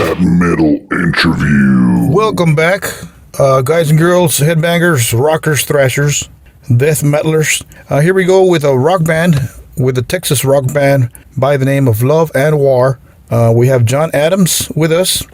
That metal interview. Welcome back, guys and girls, headbangers, rockers, thrashers, death metalers. Here we go with a rock band, with a Texas rock band by the name of Love and War. We have John Adams with us,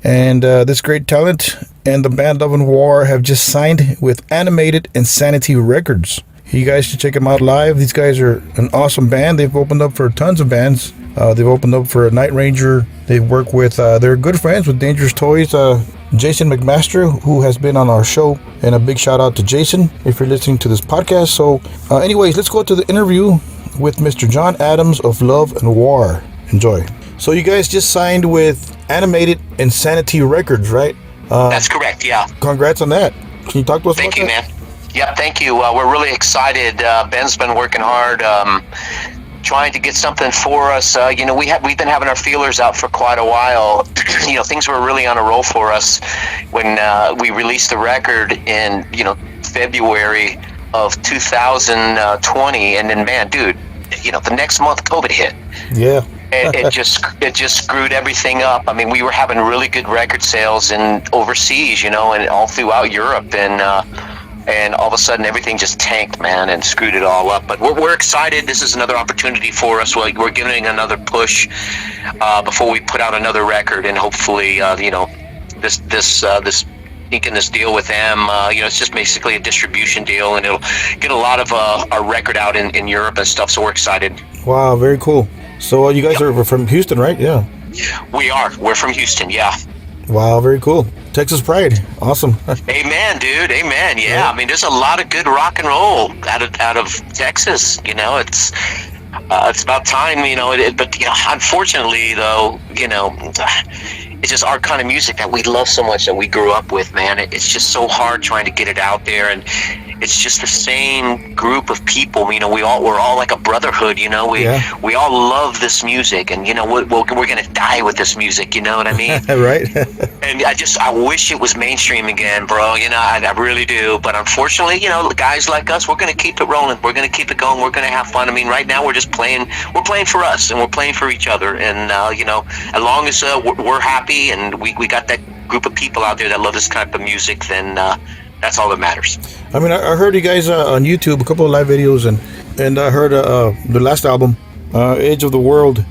and this great talent and the band Love and War have just signed with Animated Insanity Records. You guys should check them out live. These guys are an awesome band. They've opened up for tons of bands. They've opened up for Night Ranger. They've worked with, they're good friends with Dangerous Toys, Jason McMaster, who has been on our show. And a big shout out to Jason if you're listening to this podcast. So anyways, let's go to the interview with Mr. John Adams of Love and War. Enjoy. So you guys just signed with Animated Insanity Records, right? That's correct, yeah. Congrats on that. Can you talk to us about that? Thank you, man. Yep, thank you. We're really excited. Ben's been working hard, trying to get something for us. We've been having our feelers out for quite a while. Things were really on a roll for us when we released the record in February of 2020, and then man, dude, the next month COVID hit. Yeah. it just screwed everything up. I mean, we were having really good record sales overseas, and all throughout Europe, and all of a sudden everything just tanked, man, and screwed it all up. But we're excited. This is another opportunity for us. We're giving another push before we put out another record, and hopefully, this inking this deal with them. It's just basically a distribution deal, and it'll get a lot of our record out in Europe and stuff. So we're excited. Wow, very cool. So you guys are from Houston, right? Yeah. We are. We're from Houston. Yeah. Wow, very cool. Texas pride. Awesome. Amen, dude. Amen. Yeah. I mean, there's a lot of good rock and roll out of Texas. It's about time. But unfortunately, though, it's just our kind of music that we love so much, that we grew up with, man. It's just so hard trying to get it out there, and it's just the same group of people. We're all like a brotherhood. We all love this music, and we're gonna die with this music. You know what I mean? Right. And I wish it was mainstream again, bro. I really do. But unfortunately, guys like us, we're gonna keep it rolling. We're gonna keep it going. We're gonna have fun. I mean, right now we're just playing. We're playing for us, and we're playing for each other. And as long as we're happy, and we got that group of people out there that love this type of music, then that's all that matters. I mean, I heard you guys on YouTube, a couple of live videos, and I heard the last album, Edge of the World.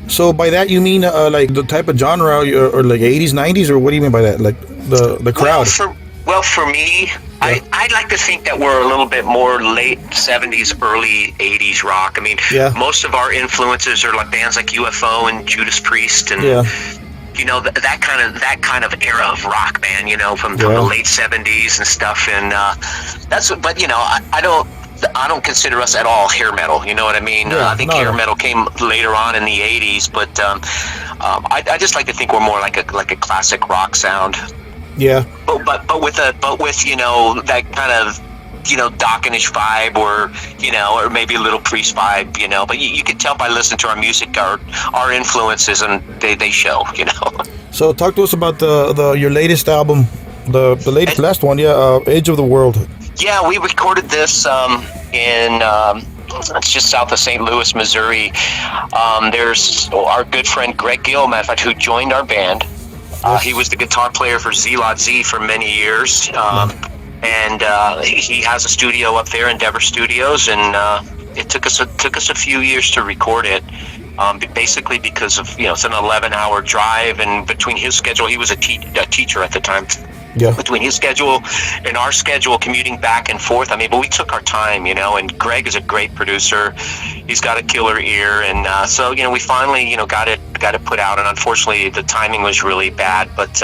So by that you mean like the type of genre, or like 80s, 90s, or what do you mean by that? Like the crowd? Well, for me, yeah. I'd like to think that we're a little bit more late 70s, early 80s rock. I mean, most of our influences are like bands like UFO and Judas Priest, and that kind of era of rock, man, from the late 70s and stuff. And but I don't consider us at all hair metal. You know what I mean? I think hair metal came later on in the 80s, but I just like to think we're more like a classic rock sound. Yeah. But with that kind of Dockenish vibe, or maybe a little Priest vibe, but you can tell by listening to our music, our influences, and they show, So talk to us about your latest album, the latest, last one, Edge of the World. Yeah, we recorded this in it's just south of St. Louis, Missouri. There's our good friend Greg Gill, matter of fact, who joined our band. He was the guitar player for Z-Lot Z for many years. And he has a studio up there, Endeavor Studios, and it took us a few years to record it, basically because of it's an 11-hour drive, and between his schedule, he was a teacher at the time. Yeah. Between his schedule and our schedule, commuting back and forth, but we took our time, and Greg is a great producer. He's got a killer ear, and so we finally got it put out, and unfortunately the timing was really bad, but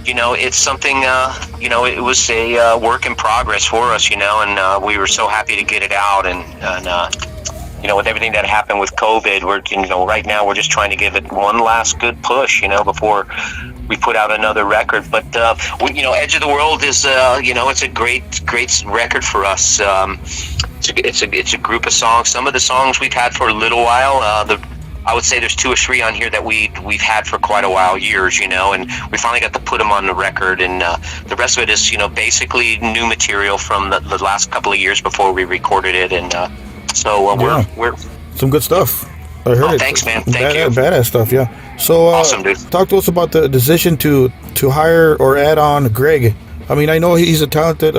it's something, it was a work in progress for us, and we were so happy to get it out. And with everything that happened with COVID, we're, right now we're just trying to give it one last good push, before we put out another record. But, Edge of the World is, it's a great record for us. It's a group of songs. Some of the songs we've had for a little while, I would say there's 2 or 3 on here that we've had for quite a while, years, and we finally got to put them on the record, and the rest of it is, basically new material from the last couple of years before we recorded it, and so we're some good stuff. I heard Oh, it. thanks, man. Thank you. Badass stuff, yeah. So, Awesome, dude. talk to us about the decision to hire or add on Greg. I mean, I know he's a talented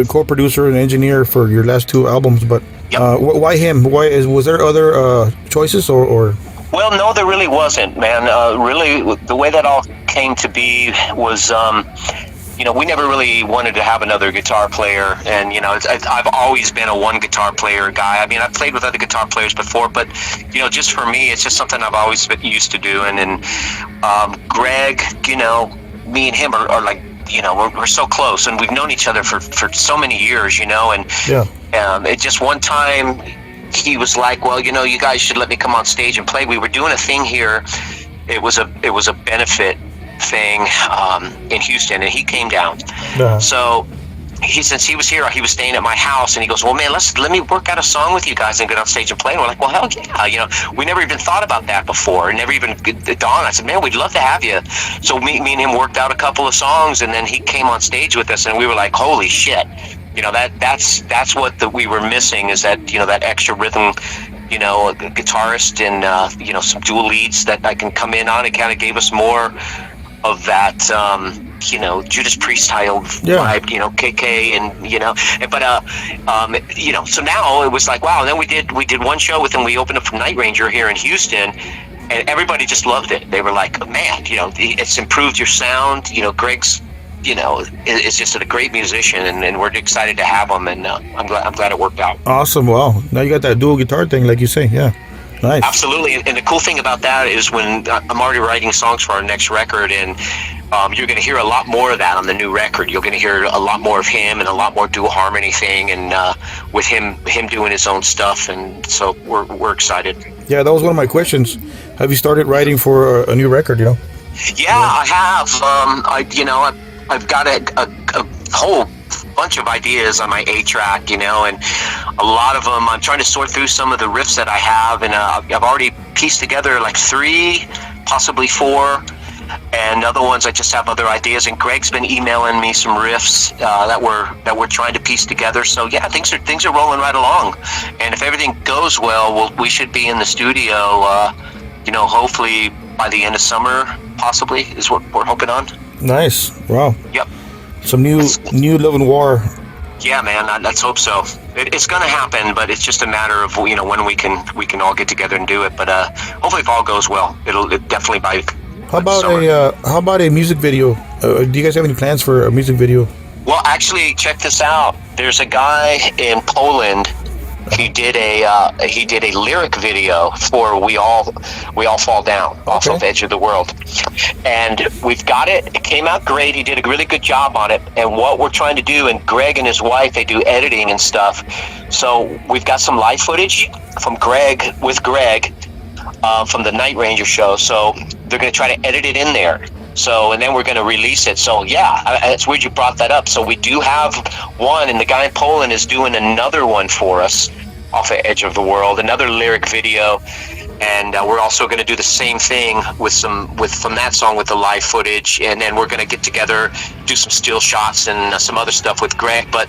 co-producer and engineer for your last two albums, but Yep. why him? Was there other choices or? Well, no, there really wasn't, man. Really, the way that all came to be was, we never really wanted to have another guitar player. And, I've always been a one guitar player guy. I mean, I've played with other guitar players before, but, just for me, it's just something I've always been used to doing. And Greg, me and him are like, we're so close, and we've known each other for so many years, and it just one time he was like, well, you guys should let me come on stage and play. We were doing a thing here. It was a benefit thing in Houston, and he came down. So since he was here, he was staying at my house, and he goes, well, man, let me work out a song with you guys and get on stage and play. And we're like, well, hell yeah. We never even thought about that before. It never even dawned. I said, man, we'd love to have you. So me and him worked out a couple of songs, and then he came on stage with us, and we were like, holy shit. That's what we were missing, is that, that extra rhythm, a guitarist and, some dual leads that I can come in on. It kind of gave us more of that, Judas Priest style vibe, KK, and, so now it was like, wow. And then we did one show with him. We opened up for Night Ranger here in Houston, and everybody just loved it. They were like, man, it's improved your sound. Greg's, is just a great musician, and we're excited to have him, and I'm glad it worked out. Awesome. Wow. Now you got that dual guitar thing, like you say. Yeah. Nice. Absolutely. And the cool thing about that is when I'm already writing songs for our next record, and you're going to hear a lot more of that on the new record. You're going to hear a lot more of him and a lot more dual harmony thing, and with him doing his own stuff. And so we're excited. Yeah, that was one of my questions. Have you started writing for a new record, Yeah, I have. I've got a whole bunch of ideas on my 8-track, and a lot of them I'm trying to sort through some of the riffs that I have, and I've already pieced together like 3, possibly 4, and other ones I just have other ideas. And Greg's been emailing me some riffs that we're trying to piece together. So yeah, things are rolling right along, and if everything goes well, we should be in the studio, hopefully by the end of summer, possibly, is what we're hoping on. Nice. Wow. Yep. Some new Love and War. Yeah, man. Let's hope so. It's gonna happen, but it's just a matter of when we can all get together and do it. But hopefully, if all goes well, it'll definitely by. How about a music video? Do you guys have any plans for a music video? Well, actually, check this out. There's a guy in Poland. He did a lyric video for "We All Fall Down" off of Edge of the World, and we've got it. It came out great. He did a really good job on it. And what we're trying to do, and Greg and his wife, they do editing and stuff. So we've got some live footage from Greg from the Night Ranger show. So they're going to try to edit it in there. So, and then we're going to release it. So, yeah, it's weird you brought that up. So we do have one, and the guy in Poland is doing another one for us off of Edge of the World, another lyric video. And we're also going to do the same thing from that song with the live footage, and then we're going to get together, do some still shots and some other stuff with Greg. But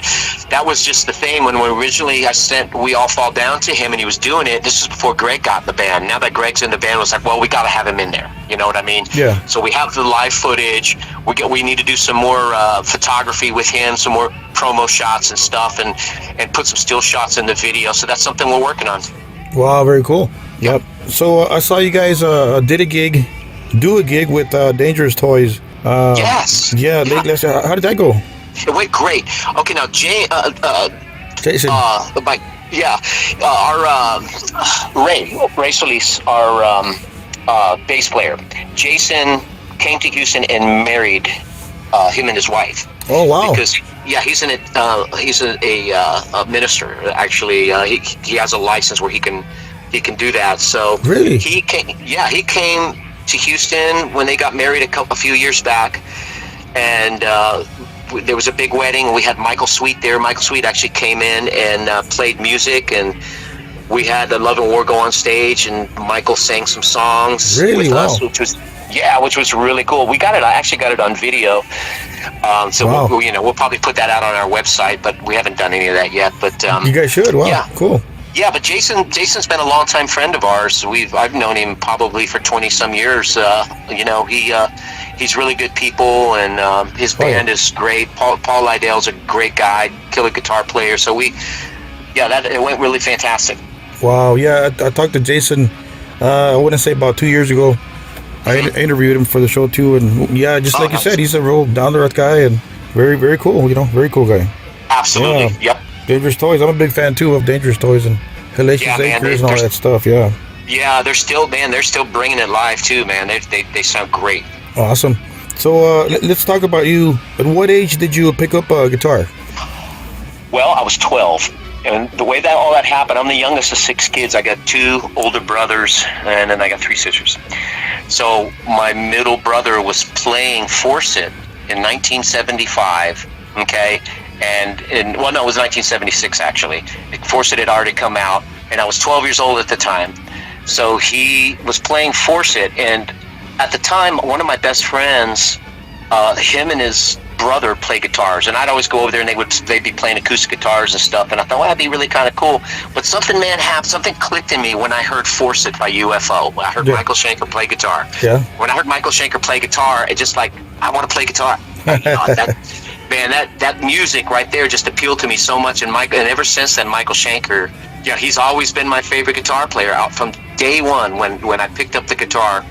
that was just the thing when I sent "We All Fall Down" to him, and he was doing it. This was before Greg got in the band. Now that Greg's in the band, it was like, well, we got to have him in there. You know what I mean? Yeah. So we have the live footage. We need to do some more photography with him, some more promo shots and stuff, and put some still shots in the video. So that's something we're working on. Wow, very cool. Yep. So I saw you guys do a gig with Dangerous Toys. Yes. Yeah. How did that go? It went great. Okay, now Jason. Our Ray Solis, our bass player. Jason came to Houston and married him and his wife. Oh wow! Because he's a minister. Actually, he has a license where he can do that. So really, he came to Houston when they got married a few years back, and there was a big wedding. We had Michael Sweet there. Michael Sweet actually came in and played music, and we had the Love and War go on stage, and Michael sang some songs with us, which was really cool. I actually got it on video. So wow. we'll probably put that out on our website, but we haven't done any of that yet. But you guys should. Wow, yeah, cool. Yeah, but Jason's been a longtime friend of ours. I've known him probably for 20 some years. He's really good people, and his band is great. Paul Lydell's a great guy, killer guitar player. So it went really fantastic. Wow, yeah, I talked to Jason. I wouldn't say about 2 years ago. I interviewed him for the show too, and yeah, just like you said, he's a real down to earth guy and very, very cool. Very cool guy. Absolutely. Yep. Dangerous Toys. I'm a big fan too of Dangerous Toys and Hellacious Acres and all that stuff. Yeah. Yeah, they're still bringing it live too, man. They sound great. Awesome. So let's talk about you. At what age did you pick up a guitar? Well, I was 12. And the way that all that happened, I'm the youngest of 6 kids. I got 2 older brothers, and then I got 3 sisters. So my middle brother was playing Forsyth in 1975, okay? It was 1976, actually. Forsyth had already come out, and I was 12 years old at the time. So he was playing Forsyth, and at the time, one of my best friends, him and his brother play guitars, and I'd always go over there and they'd be playing acoustic guitars and stuff, and I thought, well, that'd be really kind of cool. But something clicked in me when I heard Forsyth by UFO. I heard Michael Schenker play guitar. Yeah. When I heard Michael Schenker play guitar, it just like, I want to play guitar. That music right there just appealed to me so much, and ever since then, Michael Schenker, he's always been my favorite guitar player out from day one when I picked up the guitar.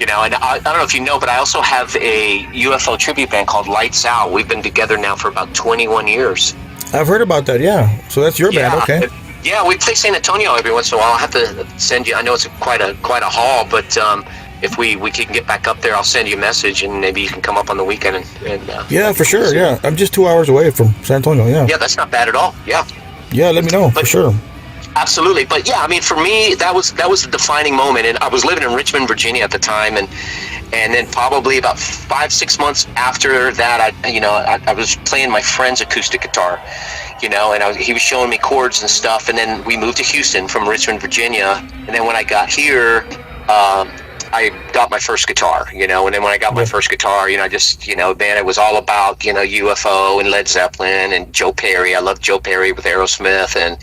And I don't know if you know, but I also have a UFO tribute band called Lights Out. We've been together now for about 21 years. I've heard about that, yeah. So that's your band, okay. Yeah, we play San Antonio every once in a while. I'll have to send you, I know it's quite a haul, but if we can get back up there, I'll send you a message, and maybe you can come up on the weekend. Yeah, for sure, yeah. I'm just 2 hours away from San Antonio, yeah. Yeah, that's not bad at all, yeah. Yeah, let me know, for sure. Absolutely, but yeah, I mean, for me, that was the defining moment, and I was living in Richmond, Virginia at the time, and then probably about 5-6 months after that, I was playing my friend's acoustic guitar, and he was showing me chords and stuff, and then we moved to Houston from Richmond, Virginia, and then when I got here, I got my first guitar, and then when I got my first guitar, I just, man, it was all about, UFO and Led Zeppelin and Joe Perry. I love Joe Perry with Aerosmith, and,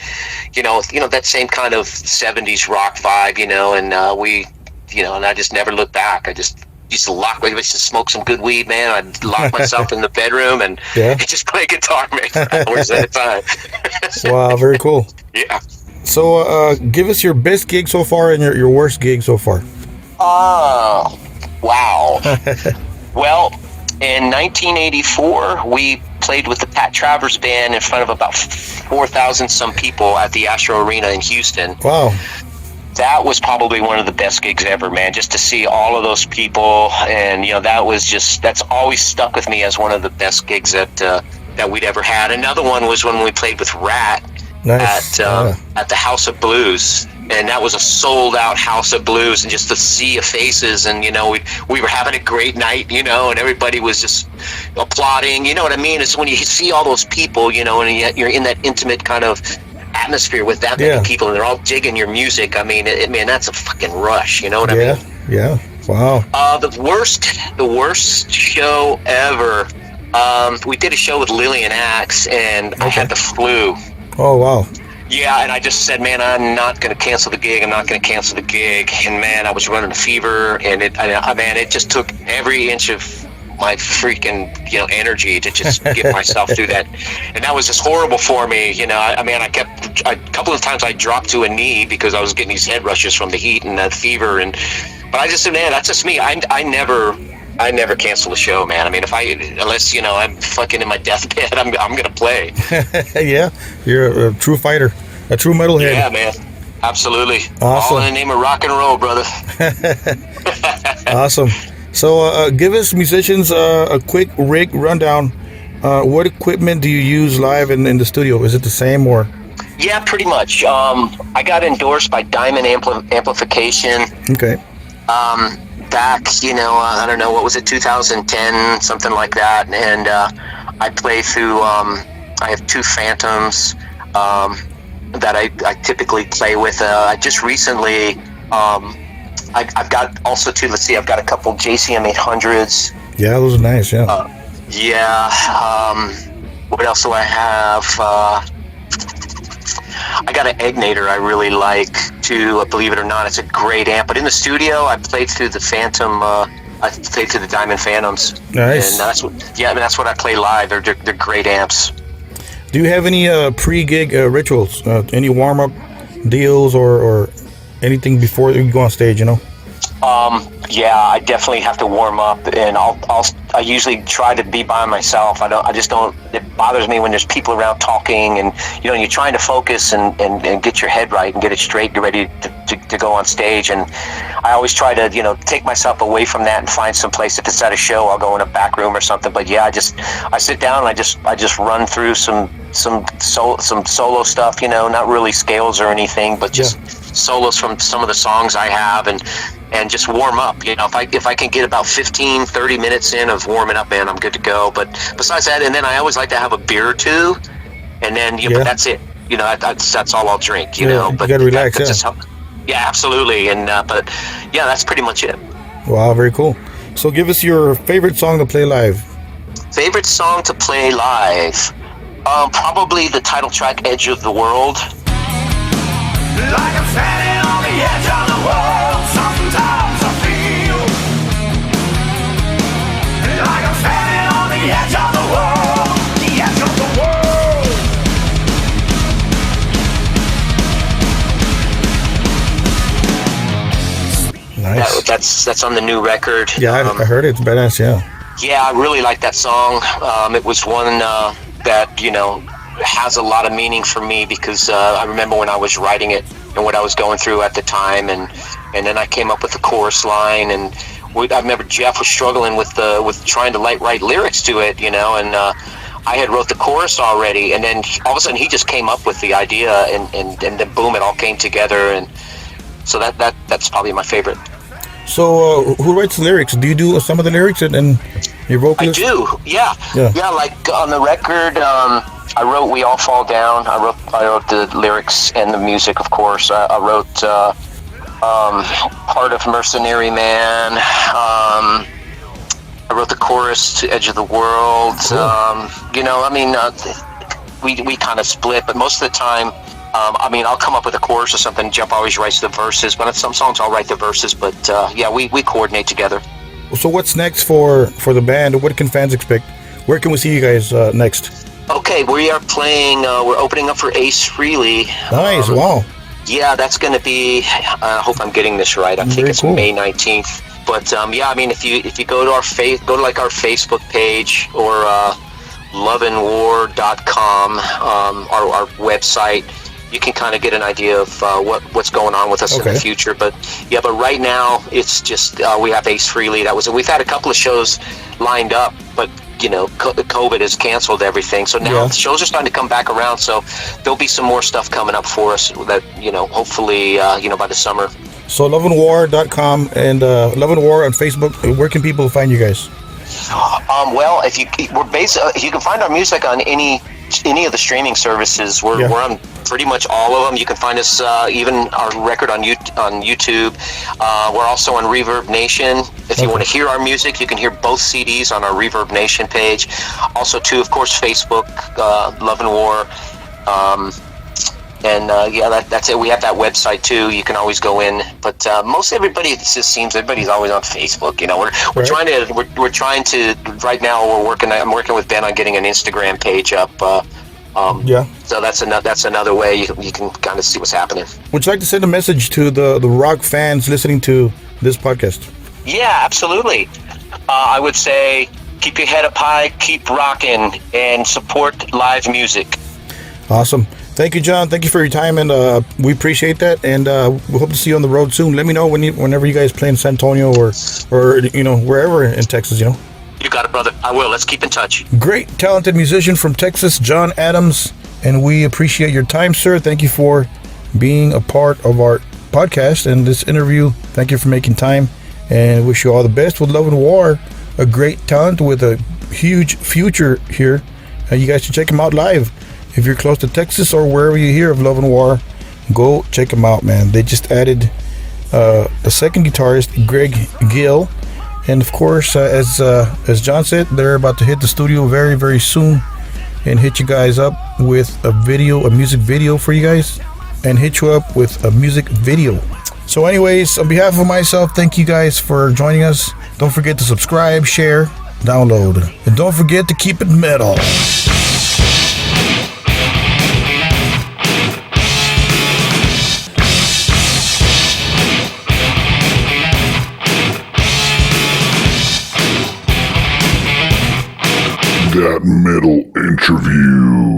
that same kind of 70s rock vibe, and and I just never looked back. I just used to smoke some good weed, man. I'd lock myself in the bedroom and just play guitar, man, for hours at a time. Wow, very cool. Yeah. So give us your best gig so far and your worst gig so far. Oh, wow. Well, in 1984, we played with the Pat Travers Band in front of about 4,000 some people at the Astro Arena in Houston. Wow. That was probably one of the best gigs ever, man, just to see all of those people. And, that's always stuck with me as one of the best gigs that we'd ever had. Another one was when we played with Rat at the House of Blues. And that was a sold-out House of Blues, and just a sea of faces, and we were having a great night, and everybody was just applauding. You know what I mean? It's when you see all those people, and you're in that intimate kind of atmosphere with that many people, and they're all digging your music. I mean, that's a fucking rush. You know what I mean? Yeah. Wow. The worst show ever. We did a show with Lillian Axe, and I had the flu. Oh wow. Yeah, and I just said, man, I'm not going to cancel the gig. And man, I was running a fever, and it just took every inch of my freaking, energy to just get myself through that. And that was just horrible for me. A couple of times I dropped to a knee because I was getting these head rushes from the heat and that fever. But I just said, man, that's just me. I never cancel a show, man. I mean, unless I'm fucking in my deathbed, I'm gonna play. Yeah, you're a true fighter, a true metalhead. Yeah, man, absolutely. Awesome. All in the name of rock and roll, brother. Awesome. So, give us musicians a quick rig rundown. What equipment do you use live in the studio? Is it the same or? Yeah, pretty much. I got endorsed by Diamond Amplification. Okay. Back, I don't know, what was it, 2010, something like that, and I play through, I have 2 Phantoms that I typically play with. I just recently, I've got also 2, I've got a couple JCM 800s. Yeah, those are nice, yeah. What else do I have? I got an Egnator I really like too. Believe it or not, it's a great amp. But in the studio, I played through the Phantom. I played through the Diamond Phantoms. Nice. And that's what I play live. They're great amps. Do you have any pre-gig rituals? Any warm-up deals or anything before you go on stage? Yeah, I definitely have to warm up, and I usually try to be by myself. I just don't. It bothers me when there's people around talking, and you're trying to focus and get your head right and get it straight, get ready to go on stage. And I always try to take myself away from that and find some place. If it's at a show, I'll go in a back room or something. But yeah, I sit down and I just run through some solo stuff. Not really scales or anything, but just solos from some of the songs I have and just warm up. If I can get about 15-30 minutes in of warming up, man, I'm good to go. But besides that, and then I always like to have a beer or two, and then but that's it. That's all I'll drink. But you gotta relax. Yeah, absolutely. And but yeah, that's pretty much it. Wow, very cool. So give us your favorite song to play live. Favorite song to play live? Probably the title track, "Edge of the World." Like I'm standing on the edge of the world, sometimes I feel like I'm standing on the edge of the world, the edge of the world. Nice. That's on the new record. Yeah, I heard it. It's badass. Yeah, I really like that song. It was one that has a lot of meaning for me because I remember when I was writing it and what I was going through at the time, and then I came up with the chorus line, and I remember Jeff was struggling with trying to write lyrics to it, and I had wrote the chorus already, and then all of a sudden he just came up with the idea, and then boom, it all came together, and so that's probably my favorite. So who writes the lyrics? Do you do some of the lyrics and your vocalist? I do, yeah. Like on the record, I wrote "We All Fall Down." I wrote the lyrics and the music, of course. I wrote part of "Mercenary Man." I wrote the chorus to "Edge of the World." Cool. We kind of split, but most of the time, I'll come up with a chorus or something. Jeff always writes the verses, but on some songs I'll write the verses. But we coordinate together. So what's next for the band? What can fans expect? Where can we see you guys next? Okay, we are playing. We're opening up for Ace Frehley. Nice, wow. Yeah, that's going to be. I hope I'm getting this right. I think it's cool. May 19th. But if you go to our our Facebook page or loveandwar.com, our website, you can kind of get an idea of what's going on with us in the future. But right now it's just we have Ace Frehley. We've had a couple of shows lined up, but COVID has canceled everything. So now the shows are starting to come back around. So there'll be some more stuff coming up for us that hopefully by the summer. So loveandwar.com and Love and War on Facebook. Where can people find you guys? Well, you can find our music on any of the streaming services. We're on pretty much all of them. You can find us even our record on YouTube. We're also on Reverb Nation. If you want to hear our music, you can hear both CDs on our Reverb Nation page. Also, too, of course, Facebook, Love and War. That's it. We have that website too. You can always go in, but most everybody, it just seems everybody's always on Facebook. We're trying to right now. I'm working with Ben on getting an Instagram page up. So that's another way you can kind of see what's happening. Would you like to send a message to the rock fans listening to this podcast? Yeah, absolutely. I would say keep your head up high, keep rocking, and support live music. Awesome. Thank you, John. Thank you for your time, and we appreciate that. And we hope to see you on the road soon. Let me know whenever you guys play in San Antonio or wherever in Texas. You got it, brother. I will. Let's keep in touch. Great, talented musician from Texas, John Adams, and we appreciate your time, sir. Thank you for being a part of our podcast and this interview. Thank you for making time, and wish you all the best with Love and War. A great talent with a huge future here. You guys should check him out live. If you're close to Texas or wherever you hear of Love and War, go check them out, man. They just added a second guitarist, Greg Gill, and of course, as John said, they're about to hit the studio very, very soon and hit you guys up with a music video for you guys. and hit you up with a music video. So anyways, on behalf of myself, thank you guys for joining us. Don't forget to subscribe, share, download, and don't forget to keep it metal. That metal interview.